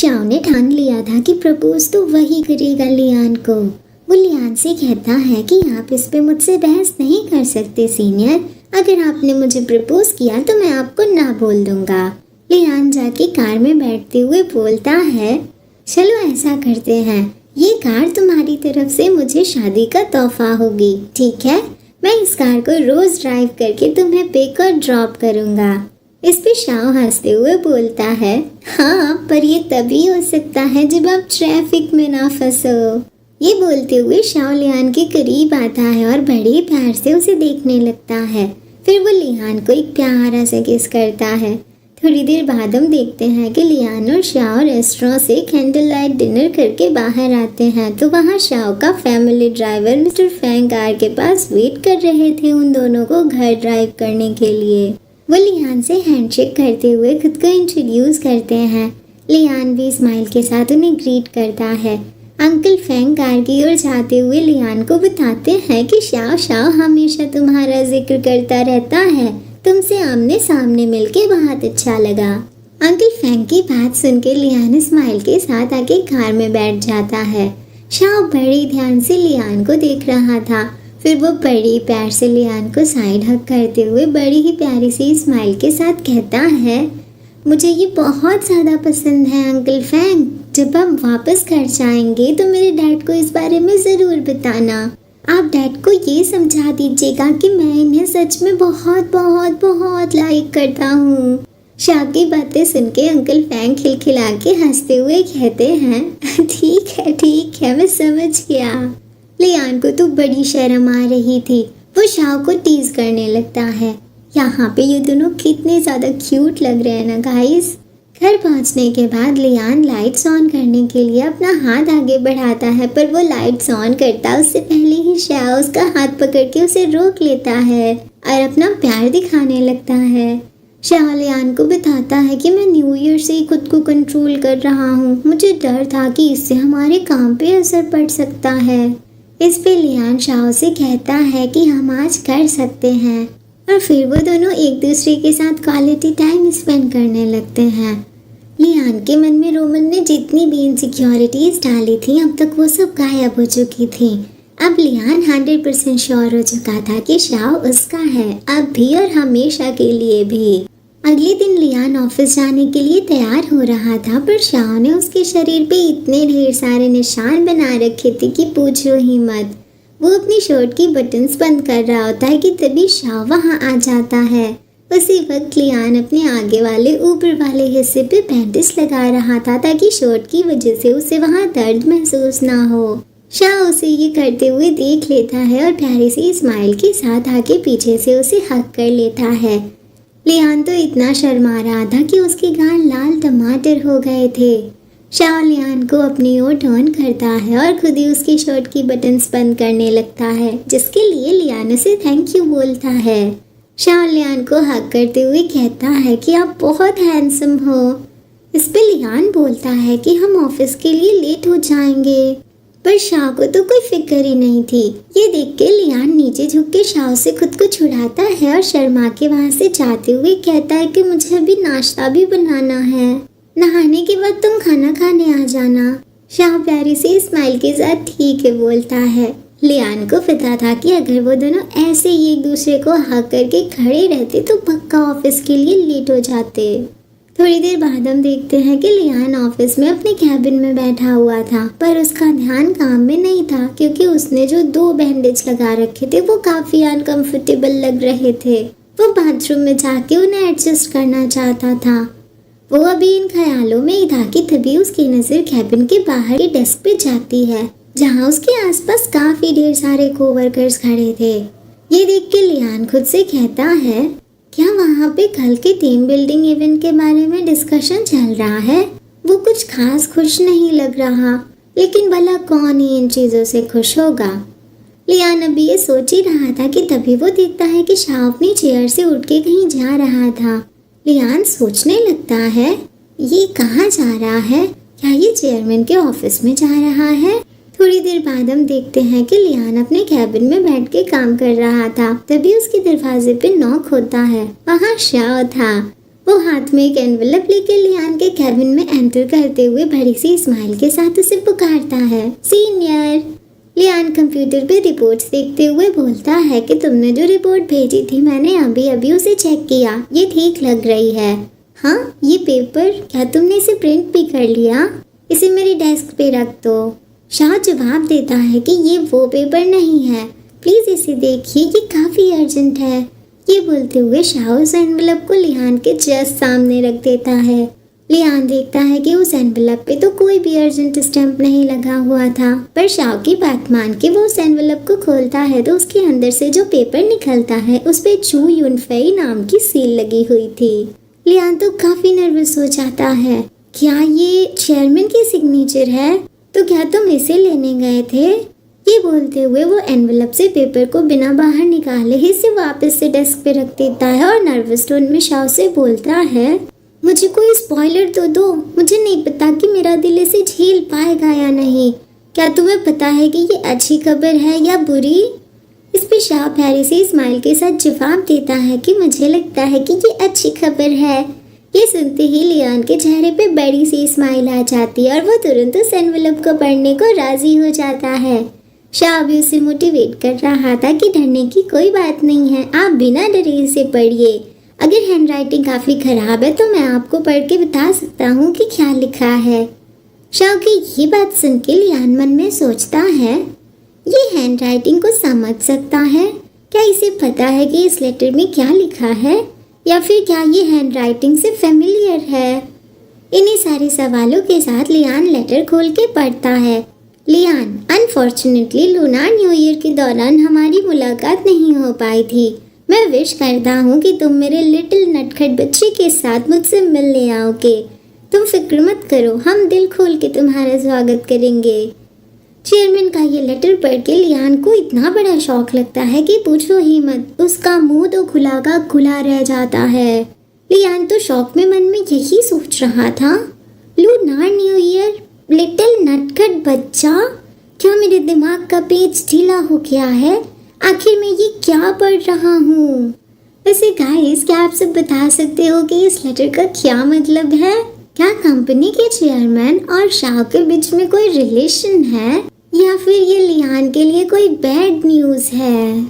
Shao ने ठान लिया था कि प्रपोज तो वही करेगा लियान को। वो लियान से कहता है कि आप इस पे मुझसे बहस नहीं कर सकते सीनियर, अगर आपने मुझे प्रपोज किया तो मैं आपको ना बोल दूंगा। लियान जाके कार में बैठते हुए बोलता है, चलो ऐसा करते हैं, ये कार तुम्हारी तरफ से मुझे शादी का तोहफा होगी, ठीक है? मैं इस कार को रोज ड्राइव करके तुम्हें पिक और ड्रॉप करूंगा। इस पे शाओ हंसते हुए बोलता है, हाँ पर ये तभी हो सकता है जब आप ट्रैफिक में ना फंसो। ये बोलते हुए शाओ लियान के करीब आता है और बड़े प्यार से उसे देखने लगता है। फिर वो लियान को एक प्यारा सा किस करता है। थोड़ी देर बाद हम देखते हैं कि लियान और शाओ रेस्टोरेंट से कैंडल लाइट डिनर करके बाहर आते हैं तो वहाँ शाओ का family driver mister Fang car के पास वेट कर रहे थे उन दोनों को घर ड्राइव करने के लिए। वो लियान से हैंडशेक करते हुए खुद को इंट्रोड्यूस करते हैं। लियान भी स्माइल के साथ उन्हें ग्रीट करता है। अंकल फैंग कार की ओर जाते हुए लियान को बताते हैं कि शाओ हमेशा तुम्हारा जिक्र करता रहता है, तुमसे आमने सामने मिलके बहुत अच्छा लगा। अंकल फैंग की बात सुनकर लियान स्माइल के साथ आके कार में बैठ जाता है। शाओ बड़े ध्यान से लियान को देख रहा था। फिर वो बड़ी प्यार से लियान को साइड हग करते हुए बड़ी ही प्यारी सी स्माइल के साथ कहता है, मुझे ये बहुत ज़्यादा पसंद है अंकल फैंग। जब आप वापस घर जाएंगे तो मेरे डैड को इस बारे में ज़रूर बताना। आप डैड को ये समझा दीजिएगा कि मैं इन्हें सच में बहुत बहुत बहुत लाइक करता हूँ। शाह की बातें सुन के अंकल फैंग खिलखिला के हंसते हुए कहते हैं, ठीक है मैं समझ गया। लियान को तो बड़ी शर्म आ रही थी। वो शाह को टीज करने लगता है। यहाँ पे ये दोनों कितने ज़्यादा क्यूट लग रहे हैं ना गाइस। घर पहुँचने के बाद लियान लाइट्स ऑन करने के लिए अपना हाथ आगे बढ़ाता है, पर वो लाइट्स ऑन करता उससे पहले ही शाह उसका हाथ पकड़ के उसे रोक लेता है और अपना प्यार दिखाने लगता है। शाह लियान को बताता है कि मैं न्यू ईयर से ही खुद को कंट्रोल कर रहा हूँ, मुझे डर था कि इससे हमारे काम पे असर पड़ सकता है। इस पे लियान शाह से कहता है कि हम आज कर सकते हैं और फिर वो दोनों एक दूसरे के साथ क्वालिटी टाइम स्पेंड करने लगते हैं। लियान के मन में रोमन ने जितनी भी इनसिक्योरिटीज डाली थी अब तक वो सब गायब हो चुकी थी। अब लियान 100% श्योर हो चुका था कि शाह उसका है, अब भी और हमेशा के लिए भी। अगले दिन लियान ऑफिस जाने के लिए तैयार हो रहा था, पर शाह ने उसके शरीर पे इतने ढेर सारे निशान बना रखे थे कि पूछो ही मत। वो अपनी शर्ट की बटन्स बंद कर रहा होता है कि तभी शाह वहाँ आ जाता है। उसी वक्त लियान अपने आगे वाले ऊपर वाले हिस्से पे बैंडेज लगा रहा था ताकि शर्ट की वजह से उसे वहाँ दर्द महसूस ना हो। शाह उसे ये करते हुए देख लेता है और प्यारी सी स्माइल के साथ आके पीछे से उसे हक कर लेता है। लियान तो इतना शर्मा रहा था कि उसके गाल लाल टमाटर हो गए थे। शाह लियान को अपनी ओर टर्न करता है और खुद ही उसकी शर्ट की बटन्स बंद करने लगता है, जिसके लिए लियान उसे थैंक यू बोलता है। शाह लियान को हक करते हुए कहता है कि आप बहुत हैंडसम हो। इस पे लियान बोलता है कि हम ऑफिस के लिए लेट हो जाएंगे, पर शाह को तो कोई फिक्र ही नहीं थी। ये देख के लियान नीचे झुक के शाह से खुद को छुड़ाता है और शर्मा के वहाँ से जाते हुए कहता है कि मुझे अभी नाश्ता भी बनाना है, नहाने के बाद तुम खाना खाने आ जाना। शाह प्यारी से स्माइल के साथ ठीक है बोलता है। लियान को पता था कि अगर वो दोनों ऐसे ही एक दूसरे को हक करके खड़े रहते तो पक्का ऑफिस के लिए लेट हो जाते। थोड़ी देर बाद हम देखते हैं कि लियान ऑफिस में अपने कैबिन में बैठा हुआ था, पर उसका ध्यान काम में नहीं था क्योंकि उसने जो 2 बैंडेज लगा रखे थे वो काफी अनकंफर्टेबल लग रहे थे। वो बाथरूम में जाके उन्हें एडजस्ट करना चाहता था। वो अभी इन ख्यालों में ही था कि तभी उसकी नजर कैबिन के बाहर के डेस्क पे जाती है, जहाँ उसके आसपास काफी ढेर सारे कोवर्कर्स खड़े थे। ये देख के लियान खुद से कहता है, क्या वहाँ पे कल के टीम बिल्डिंग इवेंट के बारे में डिस्कशन चल रहा है? वो कुछ खास खुश नहीं लग रहा, लेकिन भला कौन ही इन चीजों से खुश होगा। लियान अभी ये सोच ही रहा था कि तभी वो देखता है कि शाह अपनी चेयर से उठ के कहीं जा रहा था। लियान सोचने लगता है, ये कहाँ जा रहा है? क्या ये चेयरमैन के ऑफिस में जा रहा है? थोड़ी देर बाद हम देखते हैं कि लियान अपने कैबिन में बैठ के काम कर रहा था, तभी उसके दरवाजे पे नॉक होता है। वहाँ शाह था। वो हाथ में एक एनवेलप लेकर लियान के कैबिन में एंटर करते हुए बड़ी सी स्माइल के साथ उसे पुकारता है। सीनियर। लियान कंप्यूटर पे रिपोर्ट्स देखते हुए बोलता है कि तुमने जो रिपोर्ट भेजी थी मैंने अभी अभी उसे चेक किया, ये ठीक लग रही है। हाँ, ये पेपर, क्या तुमने इसे प्रिंट भी कर लिया? इसे मेरी डेस्क पे रख दो। शाह जवाब देता है कि ये वो पेपर नहीं है, प्लीज इसे देखिए, ये काफी अर्जेंट है। ये बोलते हुए शाह उस एनवेलप को लियान के जस्ट सामने रख देता है। लियान देखता है कि उस एनवेलप पे तो कोई भी अर्जेंट स्टैंप नहीं लगा हुआ था, पर शाह की बात मान के वो उस एनवेलप को खोलता है तो उसके अंदर से जो पेपर निकलता है उस पे चू युनफेई नाम की सील लगी हुई थी। लियान तो काफी नर्वस हो जाता है। क्या ये चेयरमैन की सिग्नेचर है? तो क्या तुम इसे लेने गए थे? ये बोलते हुए वो एनवेलप से पेपर को बिना बाहर निकाले ही इसे वापस से डेस्क पे रख देता है और नर्वस टोन में शाह से बोलता है, मुझे कोई स्पॉइलर तो दो, मुझे नहीं पता कि मेरा दिल इसे झेल पाएगा या नहीं। क्या तुम्हें पता है कि ये अच्छी खबर है या बुरी? इस पे शाह प्यारी से स्माइल के साथ जवाब देता है कि मुझे लगता है कि ये अच्छी खबर है। ये सुनते ही लियान के चेहरे पे बड़ी सी स्माइल आ जाती है और वो तुरंत उस एनवेलप को पढ़ने को राजी हो जाता है। शाह भी उसे मोटिवेट कर रहा था कि डरने की कोई बात नहीं है, आप बिना डरे इसे पढ़िए। अगर हैंडराइटिंग काफ़ी ख़राब है तो मैं आपको पढ़ के बता सकता हूँ कि क्या लिखा है। शाह की ये बात सुन के लियान मन में सोचता है, ये हैंडराइटिंग को समझ सकता है? क्या इसे पता है कि इस लेटर में क्या लिखा है, या फिर क्या ये हैंडराइटिंग से फेमिलियर है? इन्हीं सारे सवालों के साथ लियान लेटर खोल के पढ़ता है। Lian, unfortunately lunar new year के दौरान हमारी मुलाकात नहीं हो पाई थी। मैं विश करता हूँ कि तुम मेरे लिटिल नटखट बच्चे के साथ मुझसे मिलने आओगे। तुम फिक्र मत करो, हम दिल खोल के तुम्हारा स्वागत करेंगे। चेयरमैन का ये लेटर पढ़ के लियान को इतना बड़ा शौक लगता है कि पूछो ही मत, उसका मुंह तो खुला का खुला रह जाता है। लियान तो शौक में मन में यही सोच रहा था, लूनार न्यू ईयर, लिटिल नटखट बच्चा, क्या मेरे दिमाग का पेज ढीला हो गया है? आखिर मैं ये क्या पढ़ रहा हूँ? वैसे गाइस, क्या आप सब बता सकते हो कि इस लेटर का क्या मतलब है? क्या कंपनी के चेयरमैन और शाह के बीच में कोई रिलेशन है, या फिर ये लियान के लिए कोई बैड न्यूज़ है?